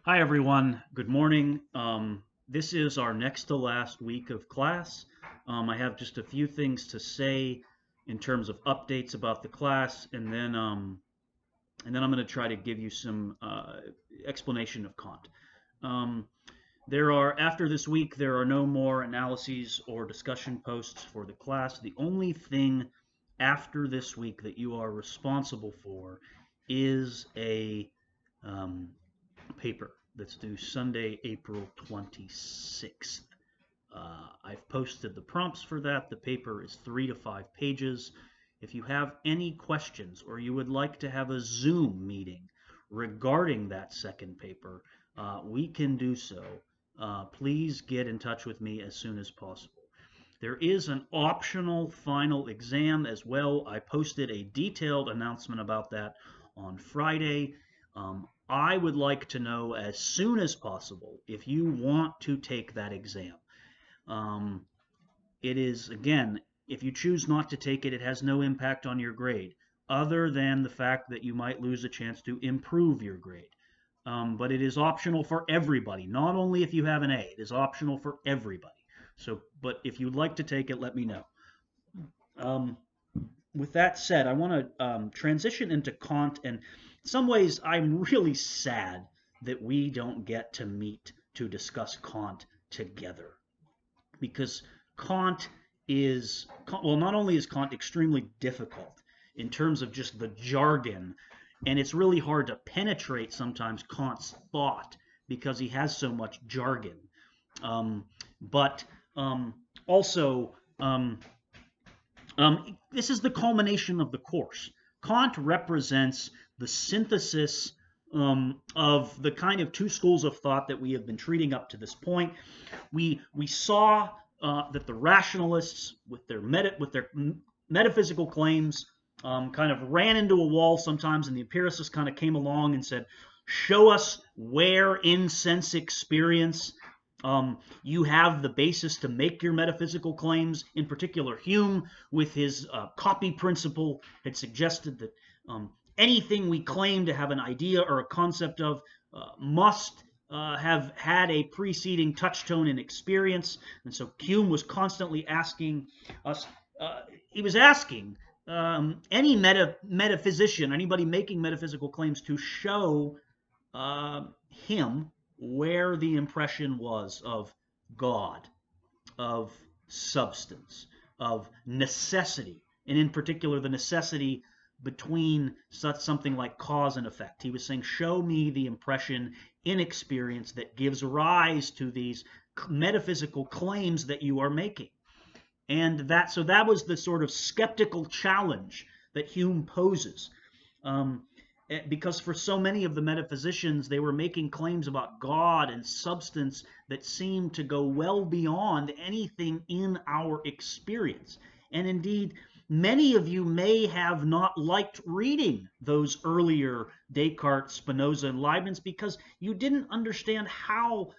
Hi, everyone. Good morning. This is our next to last week of class. I have just a few things to say in terms of updates about the class, and then I'm going to try to give you some explanation of Kant. Um, after this week, there are no more analyses or discussion posts for the class. The only thing after this week that you are responsible for is a um, paper that's due Sunday, April 26th. I've posted the prompts for that. The paper is 3 to 5 pages. If you have any questions or you would like to have a Zoom meeting regarding that second paper, we can do so. Please get in touch with me as soon as possible. There is an optional final exam as well. I posted a detailed announcement about that on Friday. I would like to know as soon as possible if you want to take that exam. Um, it is, again, if you choose not to take it, it has no impact on your grade, other than the fact that you might lose a chance to improve your grade. But it is optional for everybody, not only if you have an A, it is optional for everybody. So, but if you'd like to take it, let me know. Um, with that said, I want to transition into Kant, and in some ways, I'm really sad that we don't get to meet to discuss Kant together because Kant is, well, not only is Kant extremely difficult in terms of just the jargon, and it's really hard to penetrate sometimes Kant's thought because he has so much jargon. Um, but also, this is the culmination of the course. Kant represents the synthesis of the kind of two schools of thought that we have been treating up to this point. We saw that the rationalists, with their metaphysical claims, kind of ran into a wall sometimes, and the empiricists kind of came along and said, "Show us where in sense experience you have the basis to make your metaphysical claims." In particular, Hume, with his copy principle, had suggested that anything we claim to have an idea or a concept of must have had a preceding touchstone in experience. And so Hume was constantly asking us, he was asking any metaphysician, anybody making metaphysical claims, to show him where the impression was of God, of substance, of necessity, and in particular the necessity between such something like cause and effect. He was saying, show me the impression in experience that gives rise to these metaphysical claims that you are making. And that was the sort of skeptical challenge that Hume poses. Because for so many of the metaphysicians, they were making claims about God and substance that seemed to go well beyond anything in our experience. And indeed, many of you may have not liked reading those earlier Descartes, Spinoza, and Leibniz because you didn't understand how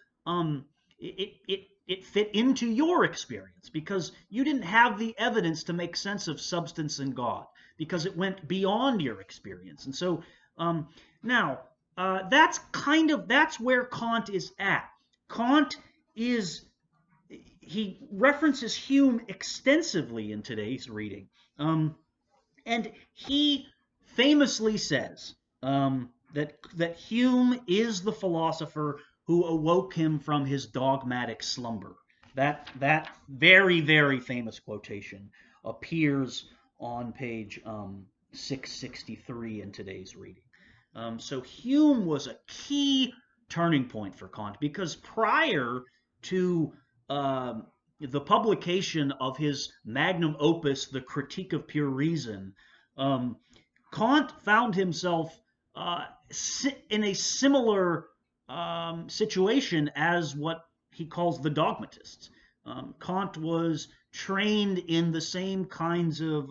it fit into your experience, because you didn't have the evidence to make sense of substance and God, because it went beyond your experience. And so now that's where Kant is at. Kant is he references Hume extensively in today's reading, and he famously says that Hume is the philosopher who awoke him from his dogmatic slumber. That very very famous quotation appears on page 663 in today's reading. So Hume was a key turning point for Kant, because prior to the publication of his magnum opus, The Critique of Pure Reason, Kant found himself in a similar situation as what he calls the dogmatists. Kant was trained in the same kinds of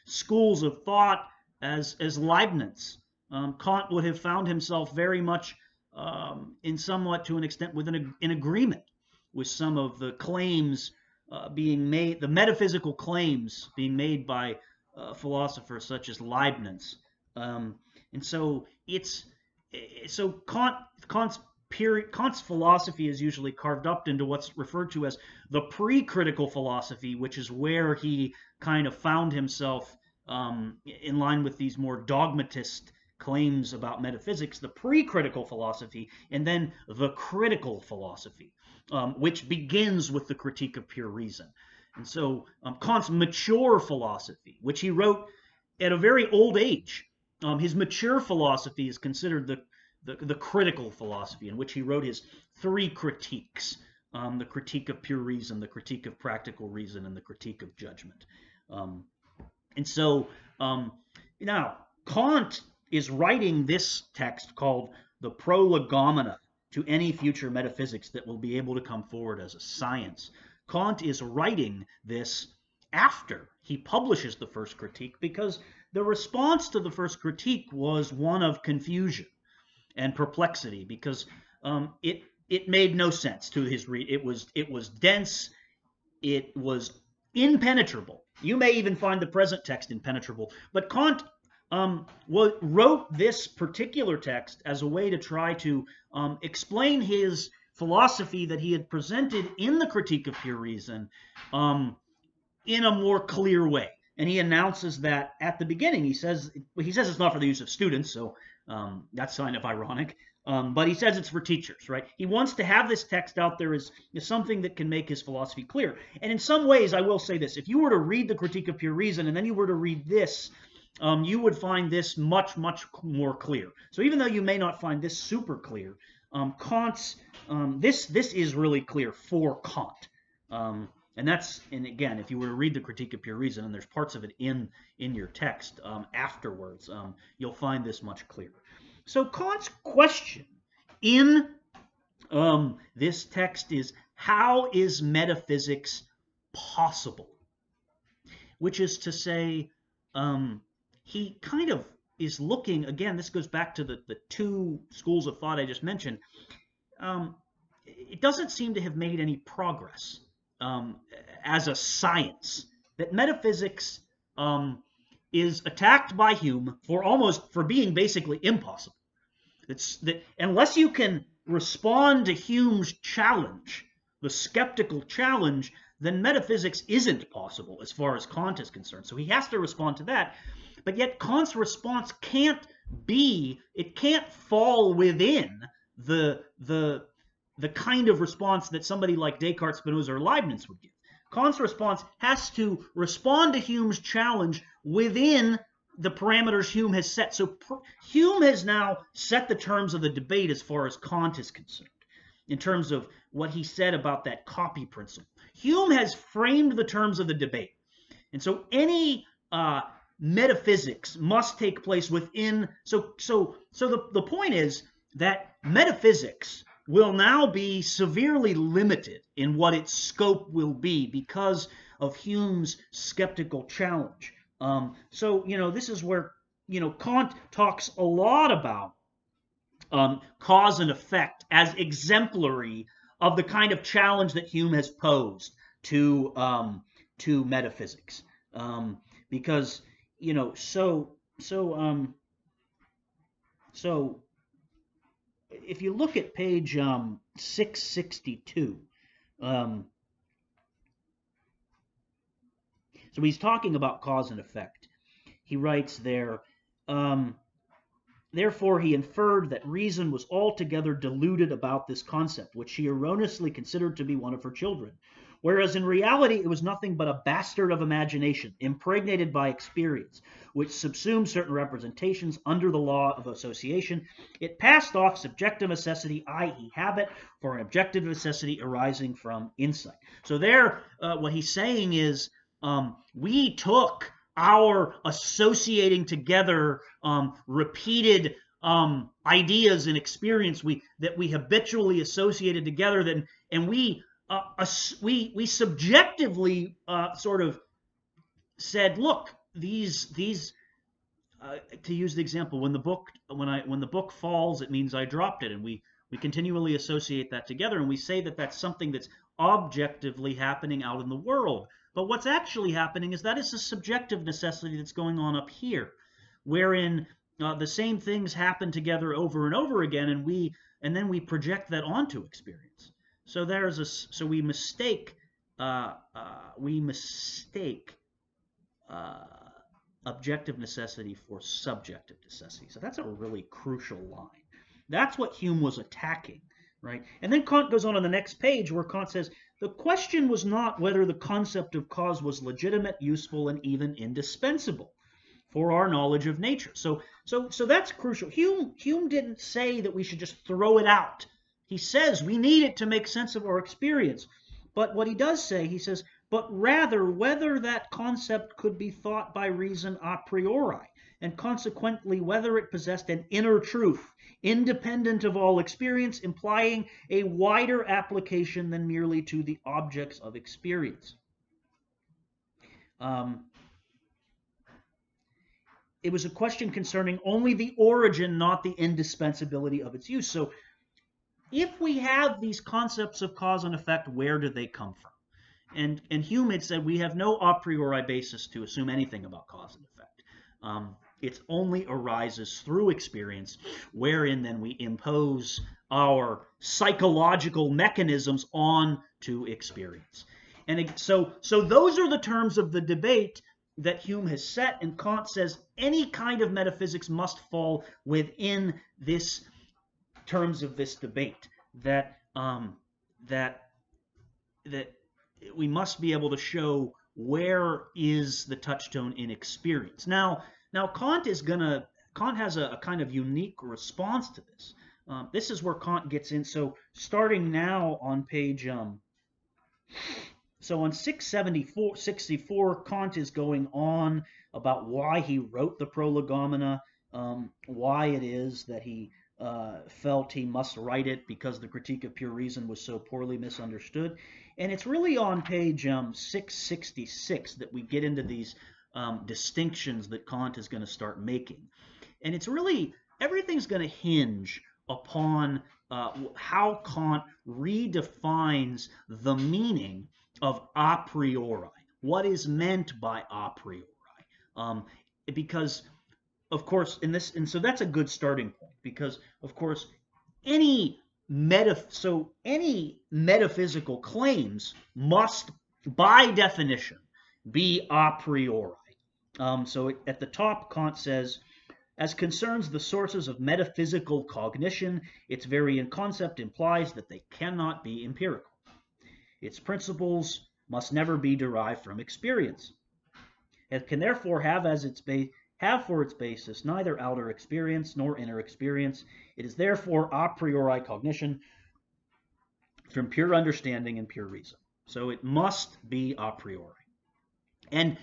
schools of thought as Leibniz. Kant would have found himself very much, in somewhat to an extent, in agreement with some of the claims being made, the metaphysical claims being made by philosophers such as Leibniz. And so Kant's period. Kant's philosophy is usually carved up into what's referred to as the pre-critical philosophy, which is where he kind of found himself in line with these more dogmatist claims about metaphysics, the pre-critical philosophy, and then the critical philosophy, which begins with the critique of pure reason. And so Kant's mature philosophy, which he wrote at a very old age, his mature philosophy is considered the critical philosophy, in which he wrote his three critiques: the critique of pure reason, the critique of practical reason, and the critique of judgment. And so now Kant is writing this text called the Prologomena to any future metaphysics that will be able to come forward as a science. Kant is writing this after he publishes the first critique, because the response to the first critique was one of confusion and perplexity, because it made no sense to his read. It was dense, it was impenetrable. You may even find the present text impenetrable, but Kant wrote this particular text as a way to try to explain his philosophy that he had presented in the Critique of Pure Reason in a more clear way. And he announces that at the beginning. He says it's not for the use of students, so that's kind of ironic. But he says it's for teachers, right? He wants to have this text out there as something that can make his philosophy clear. And in some ways, I will say this: if you were to read the Critique of Pure Reason and then you were to read this, you would find this much, much more clear. So even though you may not find this super clear, Kant's this is really clear for Kant. And again, if you were to read the Critique of Pure Reason, and there's parts of it in your text afterwards, you'll find this much clearer. So Kant's question in this text is, how is metaphysics possible? Which is to say, he kind of is looking, again, this goes back to the two schools of thought I just mentioned. It doesn't seem to have made any progress as a science. That metaphysics is attacked by Hume for being basically impossible. That unless you can respond to Hume's challenge, the skeptical challenge, then metaphysics isn't possible as far as Kant is concerned. So he has to respond to that. But yet Kant's response can't fall within the kind of response that somebody like Descartes, Spinoza, or Leibniz would give. Kant's response has to respond to Hume's challenge within the parameters Hume has set. So Hume has now set the terms of the debate as far as Kant is concerned, in terms of what he said about that copy principle. Hume has framed the terms of the debate. And so any metaphysics must take place within. So the point is that metaphysics will now be severely limited in what its scope will be because of Hume's skeptical challenge. So this is where Kant talks a lot about cause and effect as exemplary of the kind of challenge that Hume has posed to metaphysics, because so if you look at page 662, so he's talking about cause and effect. He writes there, therefore he inferred that reason was altogether deluded about this concept, which she erroneously considered to be one of her children, whereas in reality it was nothing but a bastard of imagination, impregnated by experience, which subsumed certain representations under the law of association. It passed off subjective necessity, i.e. habit, for an objective necessity arising from insight. So there, what he's saying is, we took our associating together repeated ideas and experience that we habitually associated together, and we subjectively sort of said, look, these to use the example, when the book falls, it means I dropped it, and we continually associate that together, and we say that that's something that's objectively happening out in the world. But what's actually happening is that it's a subjective necessity that's going on up here, wherein the same things happen together over and over again, and then we project that onto experience. So we mistake uh, we mistake uh, objective necessity for subjective necessity. So that's a really crucial line. That's what Hume was attacking, right? And then Kant goes on the next page where Kant says the question was not whether the concept of cause was legitimate, useful, and even indispensable for our knowledge of nature. So that's crucial. Hume didn't say that we should just throw it out. He says we need it to make sense of our experience. But what he does say, he says, but rather whether that concept could be thought by reason a priori, and consequently whether it possessed an inner truth, independent of all experience, implying a wider application than merely to the objects of experience. It was a question concerning only the origin, not the indispensability of its use. So if we have these concepts of cause and effect, where do they come from? And Hume had said we have no a priori basis to assume anything about cause and effect. It only arises through experience, wherein then we impose our psychological mechanisms onto experience. And so those are the terms of the debate that Hume has set, and Kant says any kind of metaphysics must fall within this terms of this debate. That we must be able to show where is the touchstone in experience. Now Kant has a kind of unique response to this. This is where Kant gets in. So starting now on page so on 664, Kant is going on about why he wrote the Prologomena, why it is that he felt he must write it because the Critique of Pure Reason was so poorly misunderstood. And it's really on page 666 that we get into these distinctions that Kant is going to start making. And it's really, everything's going to hinge upon how Kant redefines the meaning of a priori. What is meant by a priori? Because, of course, and so that's a good starting point, because, of course, any metaphysical claims must, by definition, be a priori. So at the top, Kant says, as concerns the sources of metaphysical cognition, its very concept implies that they cannot be empirical. Its principles must never be derived from experience. It can therefore have for its basis neither outer experience nor inner experience. It is therefore a priori cognition from pure understanding and pure reason. So it must be a priori. And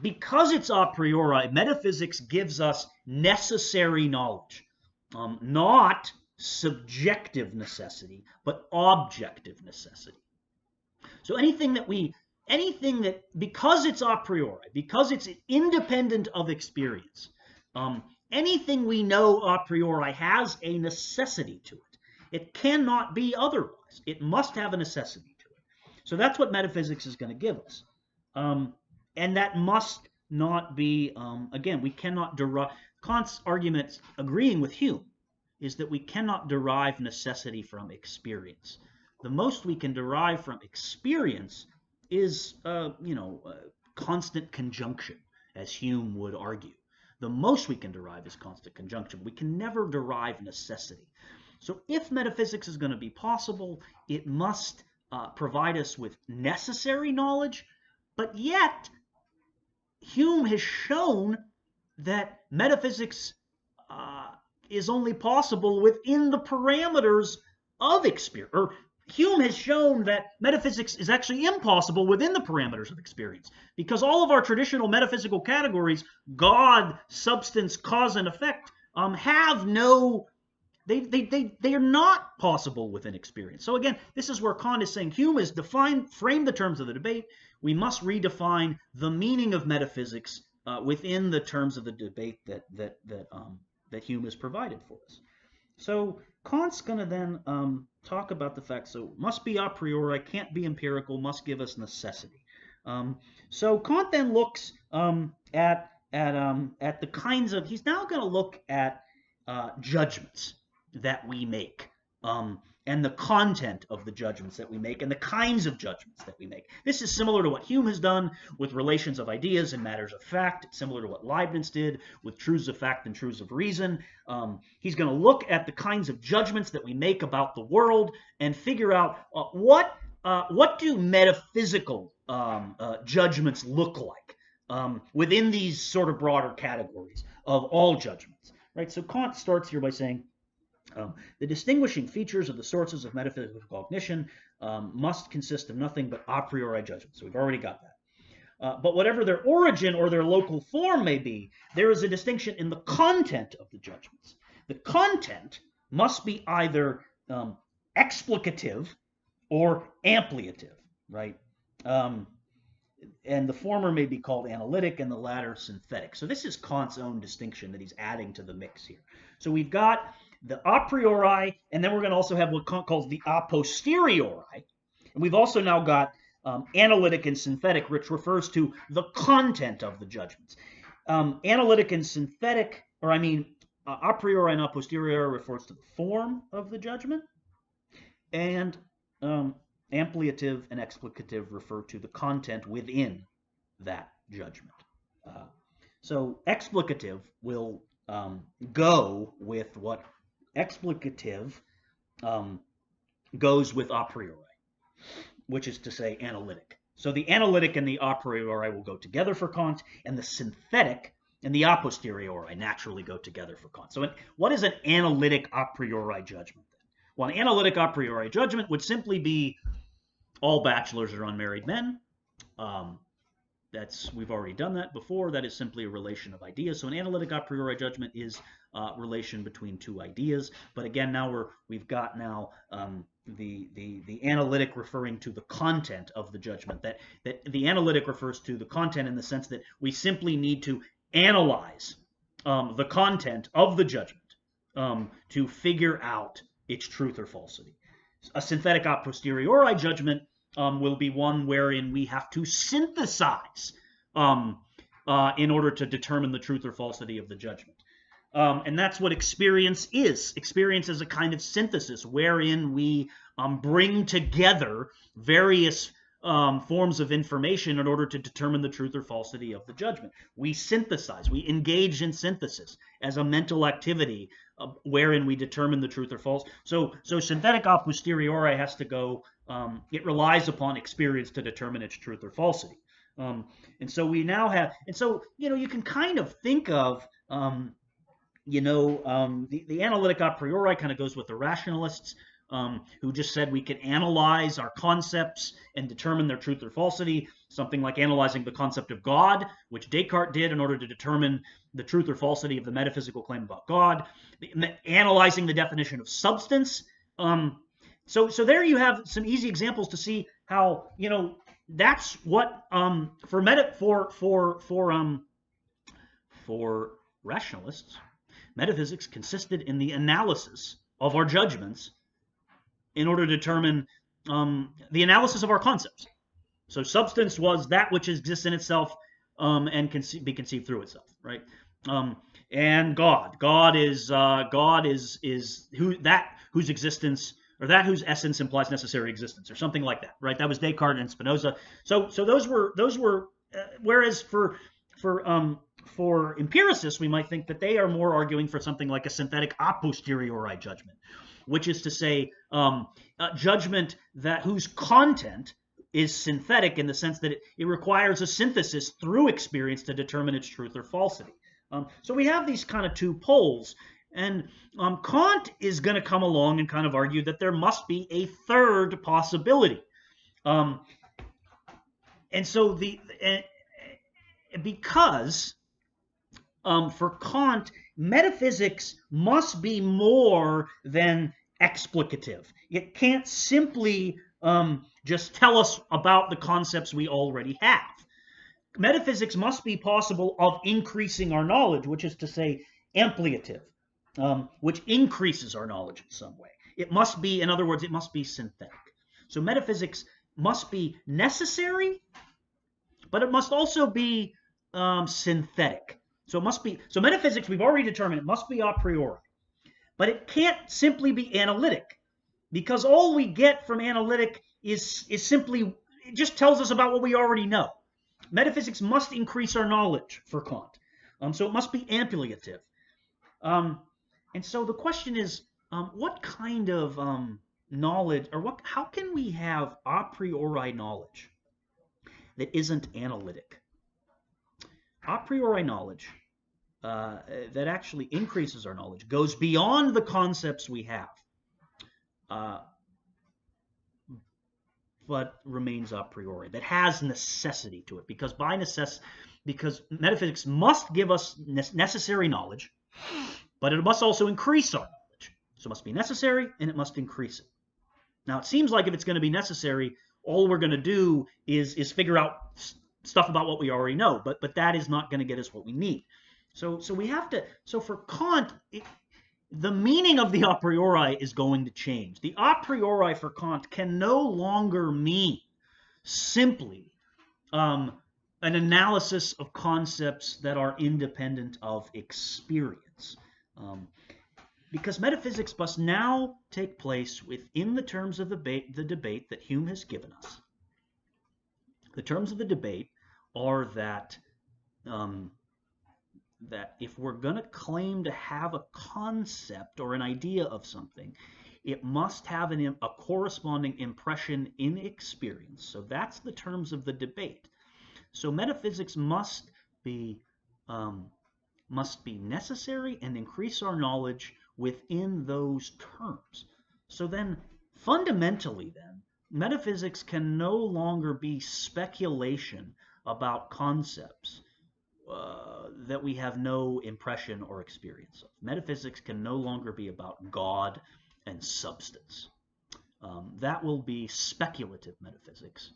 because it's a priori, metaphysics gives us necessary knowledge, not subjective necessity, but objective necessity. So anything that, because it's a priori, because it's independent of experience, anything we know a priori has a necessity to it. It cannot be otherwise. It must have a necessity to it. So that's what metaphysics is going to give us. And that must not be, again, we cannot derive, Kant's argument, agreeing with Hume, is that we cannot derive necessity from experience. The most we can derive from experience is, constant conjunction, as Hume would argue. The most we can derive is constant conjunction. We can never derive necessity. So if metaphysics is going to be possible, it must provide us with necessary knowledge, but yet Hume has shown that metaphysics is only possible within the parameters of experience. Or Hume has shown that metaphysics is actually impossible within the parameters of experience, because all of our traditional metaphysical categories, God, substance, cause, and effect, have no, they are not possible within experience. So again, this is where Kant is saying Hume has framed the terms of the debate. We must redefine the meaning of metaphysics within the terms of the debate that Hume has provided for us. So Kant's going to then talk about the fact, so must be a priori, can't be empirical, must give us necessity. So Kant then looks at at the kinds of, he's now going to look at judgments that we make, and the content of the judgments that we make, and the kinds of judgments that we make. This is similar to what Hume has done with relations of ideas and matters of fact. It's similar to what Leibniz did with truths of fact and truths of reason. He's going to look at the kinds of judgments that we make about the world and figure out what do metaphysical judgments look like within these sort of broader categories of all judgments, right? So Kant starts here by saying, the distinguishing features of the sources of metaphysical cognition must consist of nothing but a priori judgment. So we've already got that. But whatever their origin or their local form may be, there is a distinction in the content of the judgments. The content must be either explicative or ampliative, right? And the former may be called analytic and the latter synthetic. So this is Kant's own distinction that he's adding to the mix here. So we've got the a priori, and then we're going to also have what Kant calls the a posteriori. And we've also now got analytic and synthetic, which refers to the content of the judgments. Analytic and synthetic, or I mean, a priori and a posteriori refers to the form of the judgment, and ampliative and explicative refer to the content within that judgment. So explicative will go with what explicative goes with a priori, which is to say analytic. So the analytic and the a priori will go together for Kant, and the synthetic and the a posteriori naturally go together for Kant. So what is an analytic a priori judgment then? Well, an analytic a priori judgment would simply be all bachelors are unmarried men. We've already done that before. That is simply a relation of ideas. So an analytic a priori judgment is a relation between two ideas. But again, now we've got now the analytic referring to the content of the judgment. That the analytic refers to the content in the sense that we simply need to analyze the content of the judgment to figure out its truth or falsity. A synthetic a posteriori judgment will be one wherein we have to synthesize in order to determine the truth or falsity of the judgment. And that's what experience is. Experience is a kind of synthesis wherein we bring together various forms of information in order to determine the truth or falsity of the judgment. We synthesize, we engage in synthesis as a mental activity wherein we determine the truth or false. So synthetic a posteriori has to go, it relies upon experience to determine its truth or falsity. And so we now have, and so, you can kind of think of, the analytic a priori kind of goes with the rationalists, who just said we can analyze our concepts and determine their truth or falsity, something like analyzing the concept of God, which Descartes did in order to determine the truth or falsity of the metaphysical claim about God, analyzing the definition of substance. So there you have some easy examples to see how, that's what for rationalists, metaphysics consisted in the analysis of our judgments in order to determine the analysis of our concepts. So substance was that which exists in itself and can be conceived through itself, right? And God is whose existence, or that whose essence implies necessary existence, or something like that, right? That was Descartes and Spinoza. So those were whereas for empiricists, we might think that they are more arguing for something like a synthetic a posteriori judgment, which is to say a judgment whose content is synthetic in the sense that it requires a synthesis through experience to determine its truth or falsity. So we have these kind of two poles, and Kant is going to come along and kind of argue that there must be a third possibility. And so because for Kant, metaphysics must be more than explicative. It can't simply just tell us about the concepts we already have. Metaphysics must be possible of increasing our knowledge, which is to say ampliative, which increases our knowledge in some way. It must be, in other words, it must be synthetic. So metaphysics must be necessary, but it must also be synthetic. So it must be, so metaphysics, we've already determined it must be a priori. But it can't simply be analytic, because all we get from analytic is simply, it just tells us about what we already know. Metaphysics must increase our knowledge for Kant. So it must be ampliative. And so the question is, what kind of knowledge, or how can we have a priori knowledge that isn't analytic? A priori knowledge that actually increases our knowledge, goes beyond the concepts we have, but remains a priori, that has necessity to it, because because metaphysics must give us necessary knowledge, but it must also increase our knowledge. So it must be necessary and it must increase it. Now it seems like if it's going to be necessary, all we're going to do is figure out stuff about what we already know, but that is not going to get us what we need. So we have to, so for Kant, the meaning of the a priori is going to change. The a priori for Kant can no longer mean simply an analysis of concepts that are independent of experience. Because metaphysics must now take place within the terms of the debate that Hume has given us. The terms of the debate are that that if we're going to claim to have a concept or an idea of something, it must have a corresponding impression in experience. So that's the terms of the debate. So metaphysics must be necessary and increase our knowledge within those terms. So then, fundamentally then, metaphysics can no longer be speculation about concepts that we have no impression or experience of. Metaphysics can no longer be about God and substance. That will be speculative metaphysics.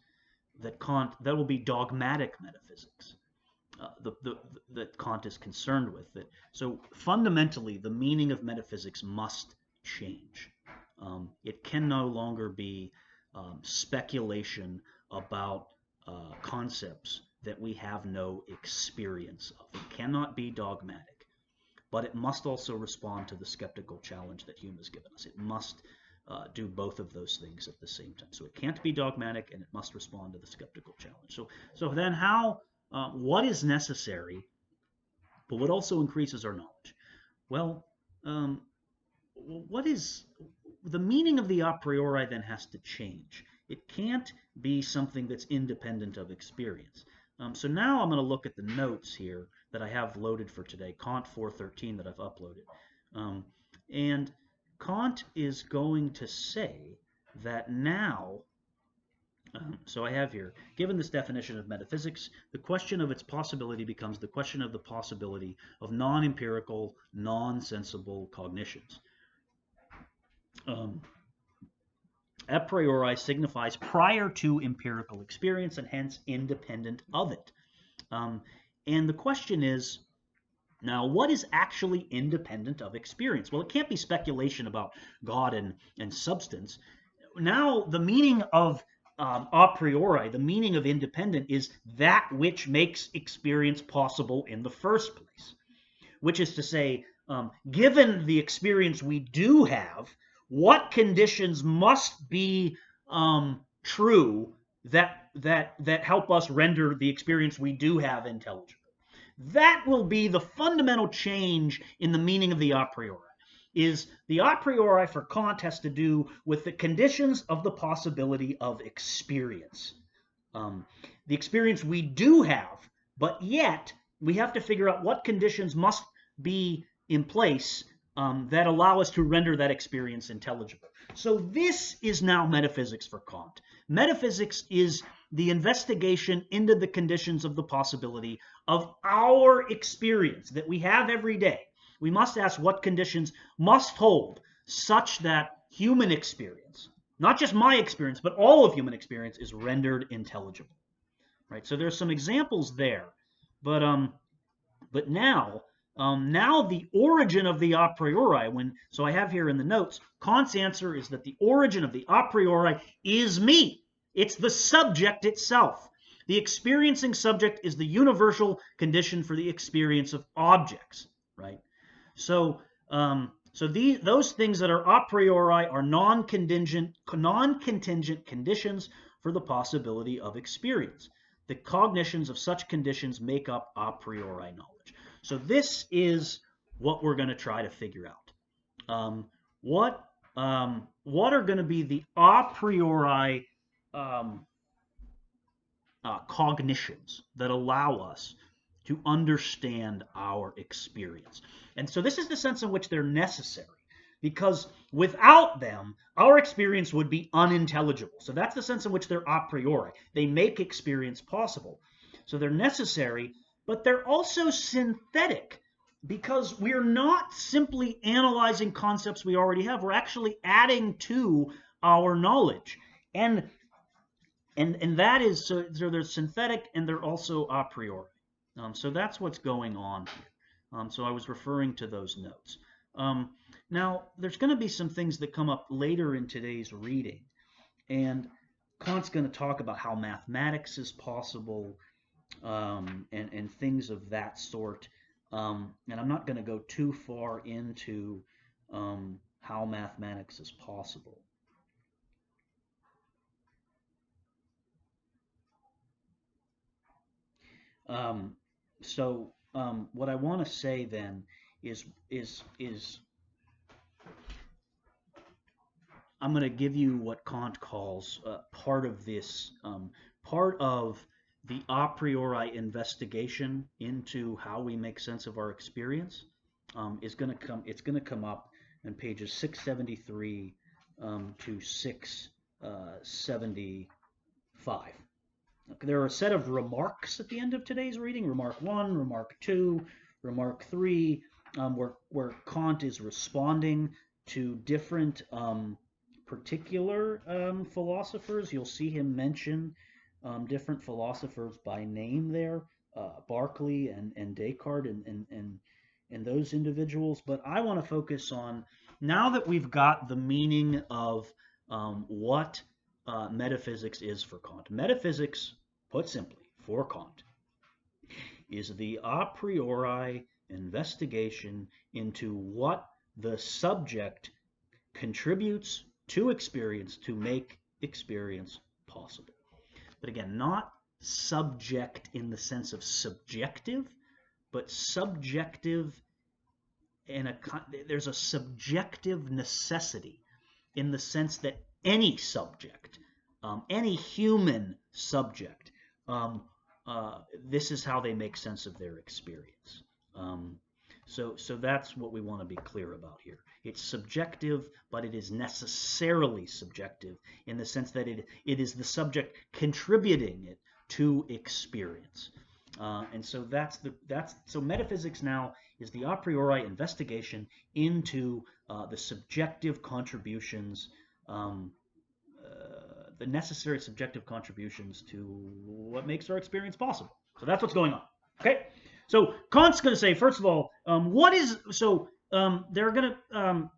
That will be dogmatic metaphysics. That Kant is concerned with. So fundamentally, the meaning of metaphysics must change. It can no longer be speculation about concepts that we have no experience of. It cannot be dogmatic, but it must also respond to the skeptical challenge that Hume has given us. It must do both of those things at the same time. So it can't be dogmatic, and it must respond to the skeptical challenge. So then what is necessary, but what also increases our knowledge? Well, what is the meaning of the a priori then has to change. It can't be something that's independent of experience. So now I'm going to look at the notes here that I have loaded for today, Kant 413 that I've uploaded. And Kant is going to say that now, so I have here, given this definition of metaphysics, the question of its possibility becomes the question of the possibility of non-empirical, non-sensible cognitions. A priori signifies prior to empirical experience and hence independent of it. And the question is, now, what is actually independent of experience? Well, it can't be speculation about God and substance. Now, the meaning of a priori, the meaning of independent, is that which makes experience possible in the first place. Which is to say, given the experience we do have, what conditions must be true that help us render the experience we do have intelligible? That will be the fundamental change in the meaning of the a priori. Is the a priori for Kant has to do with the conditions of the possibility of experience. The experience we do have, but yet we have to figure out what conditions must be in place that allow us to render that experience intelligible. So this is now metaphysics for Kant. Metaphysics is the investigation into the conditions of the possibility of our experience that we have every day. We must ask what conditions must hold such that human experience, not just my experience, but all of human experience, is rendered intelligible. Right? So there's some examples there, but now the origin of the a priori, so I have here in the notes, Kant's answer is that the origin of the a priori is me. It's the subject itself. The experiencing subject is the universal condition for the experience of objects, right? So, those things that are a priori are non-contingent conditions for the possibility of experience. The cognitions of such conditions make up a priori knowledge. So this is what we're going to try to figure out. What are going to be the a priori cognitions that allow us to understand our experience? And so this is the sense in which they're necessary, because without them, our experience would be unintelligible. So that's the sense in which they're a priori. They make experience possible. So they're necessary, but they're also synthetic, because we're not simply analyzing concepts we already have. We're actually adding to our knowledge. And that is, so they're synthetic and they're also a priori. So that's what's going on here. So I was referring to those notes. Now, there's going to be some things that come up later in today's reading. And Kant's going to talk about how mathematics is possible, and things of that sort. And I'm not going to go too far into how mathematics is possible. What I want to say then is I'm going to give you what Kant calls part of this, part of the a priori investigation into how we make sense of our experience is going to come. It's going to come up in pages 673 to 675. There are a set of remarks at the end of today's reading: remark 1, remark 2, remark 3, where Kant is responding to different particular philosophers. You'll see him mention different philosophers by name there, Berkeley and Descartes and those individuals. But I want to focus on, now that we've got the meaning of what metaphysics is for Kant. Metaphysics, put simply, for Kant, is the a priori investigation into what the subject contributes to experience to make experience possible. But again, not subject in the sense of subjective, but subjective there's a subjective necessity in the sense that any subject, any human subject, this is how they make sense of their experience. So that's what we want to be clear about here. It's subjective, but it is necessarily subjective in the sense that it is the subject contributing it to experience. And so so metaphysics now is the a priori investigation into the subjective contributions, the necessary subjective contributions to what makes our experience possible. So that's what's going on. Okay. So Kant's going to say, first of all, they're going to,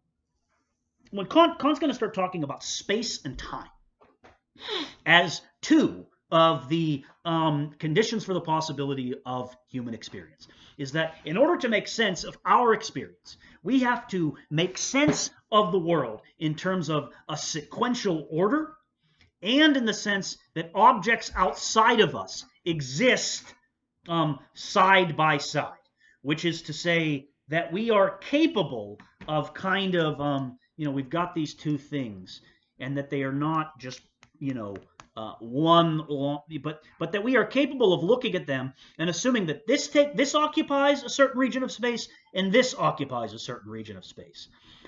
when Kant's going to start talking about space and time as two of the conditions for the possibility of human experience, is that in order to make sense of our experience, we have to make sense of the world in terms of a sequential order, and in the sense that objects outside of us exist side by side, which is to say that we are capable of kind of, we've got these two things, and that they are not just, but that we are capable of looking at them and assuming that this occupies a certain region of space and this occupies a certain region of space.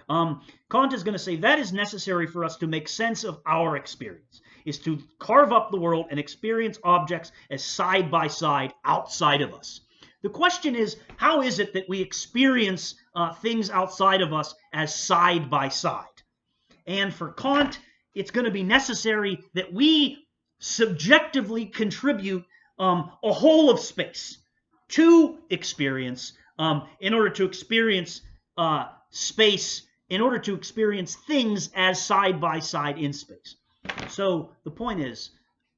Kant is going to say that is necessary for us to make sense of our experience, is to carve up the world and experience objects as side by side outside of us. The question is, how is it that we experience things outside of us as side by side? And for Kant, it's going to be necessary that we subjectively contribute a whole of space to experience in order to experience space, in order to experience things as side by side in space. So the point is,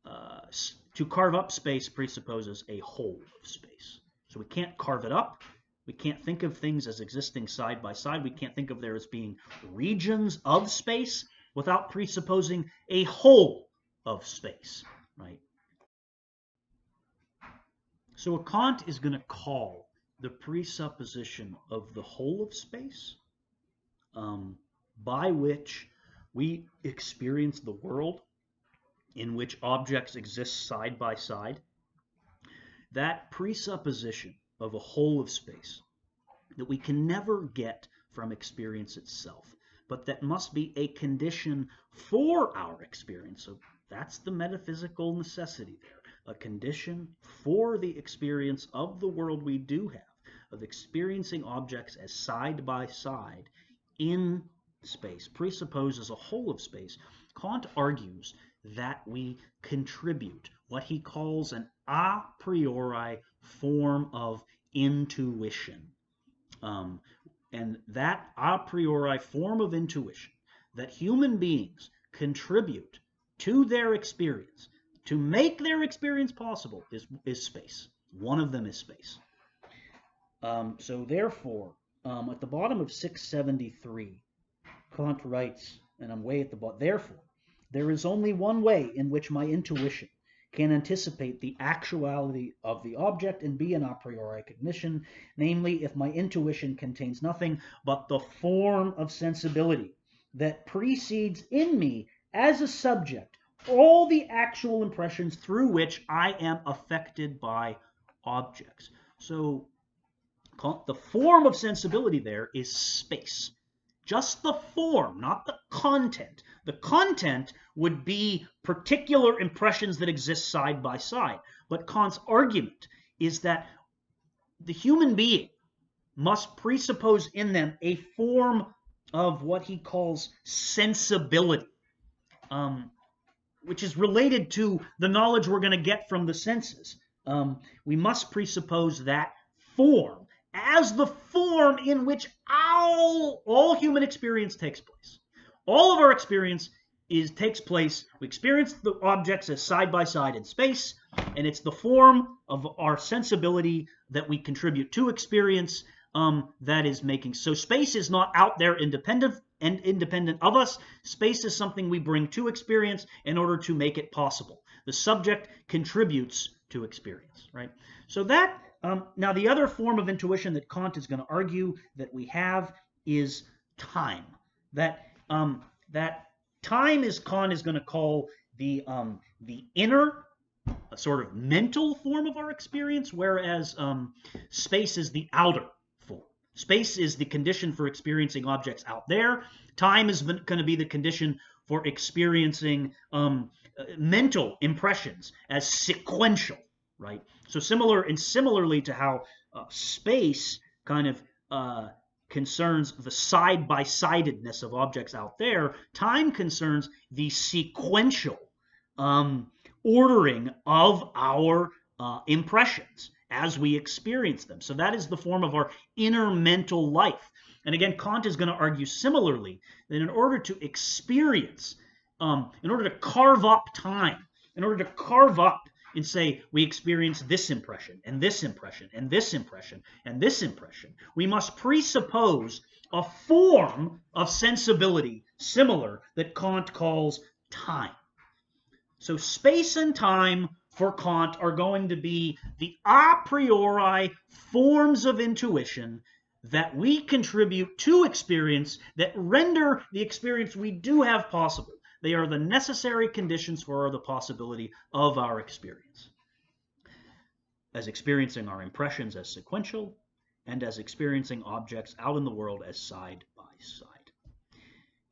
to carve up space presupposes a whole of space. So we can't carve it up. We can't think of things as existing side by side. We can't think of there as being regions of space without presupposing a whole of space, right? So what Kant is going to call the presupposition of the whole of space, by which we experience the world in which objects exist side by side, that presupposition of a whole of space that we can never get from experience itself, but that must be a condition for our experience. So that's the metaphysical necessity there, a condition for the experience of the world we do have, of experiencing objects as side by side in space, presupposes a whole of space. Kant argues that we contribute what he calls an a priori form of intuition. And that a priori form of intuition that human beings contribute to their experience, to make their experience possible, is space. One of them is space. So therefore, at the bottom of 673, Kant writes, and I'm way at the bottom, therefore, there is only one way in which my intuition can anticipate the actuality of the object and be an a priori cognition, namely if my intuition contains nothing but the form of sensibility that precedes in me as a subject all the actual impressions through which I am affected by objects. So the form of sensibility there is space. Just the form, not the content. The content would be particular impressions that exist side by side. But Kant's argument is that the human being must presuppose in them a form of what he calls sensibility, which is related to the knowledge we're going to get from the senses. We must presuppose that form as the form in which all human experience takes place. All of our experience takes place. We experience the objects as side by side in space, and it's the form of our sensibility that we contribute to experience that is making. So space is not out there independent of us. Space is something we bring to experience in order to make it possible. The subject contributes to experience, right? So that now the other form of intuition that Kant is going to argue that we have is time. That time is Kant is going to call the inner, sort of mental form of our experience, whereas space is the outer form. Space is the condition for experiencing objects out there. Time is going to be the condition for experiencing mental impressions as sequential, right? So similarly to how space kind of concerns the side-by-sidedness of objects out there, time concerns the sequential ordering of our impressions as we experience them. So that is the form of our inner mental life. And again, Kant is going to argue similarly that in order to experience, in order to carve up time, in order to carve up and say we experience this impression and this impression and this impression and this impression, we must presuppose a form of sensibility similar that Kant calls time. So space and time for Kant are going to be the a priori forms of intuition that we contribute to experience that render the experience we do have possible. They are the necessary conditions for the possibility of our experience, as experiencing our impressions as sequential and as experiencing objects out in the world as side by side.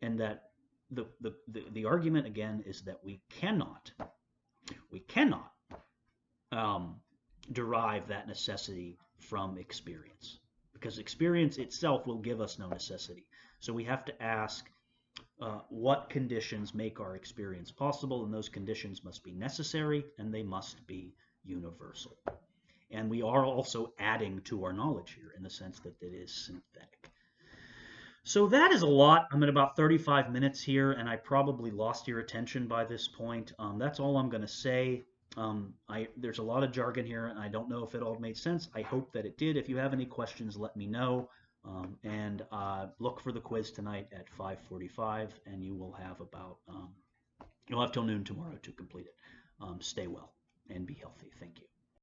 And that the argument again is that we cannot derive that necessity from experience, because experience itself will give us no necessity. So we have to ask what conditions make our experience possible, and those conditions must be necessary and they must be universal. And we are also adding to our knowledge here in the sense that it is synthetic. So that is a lot. I'm at about 35 minutes here, and I probably lost your attention by this point. That's all I'm going to say. There's a lot of jargon here, and I don't know if it all made sense. I hope that it did. If you have any questions, let me know. And look for the quiz tonight at 5:45, and you'll have till noon tomorrow to complete it. Stay well and be healthy. Thank you.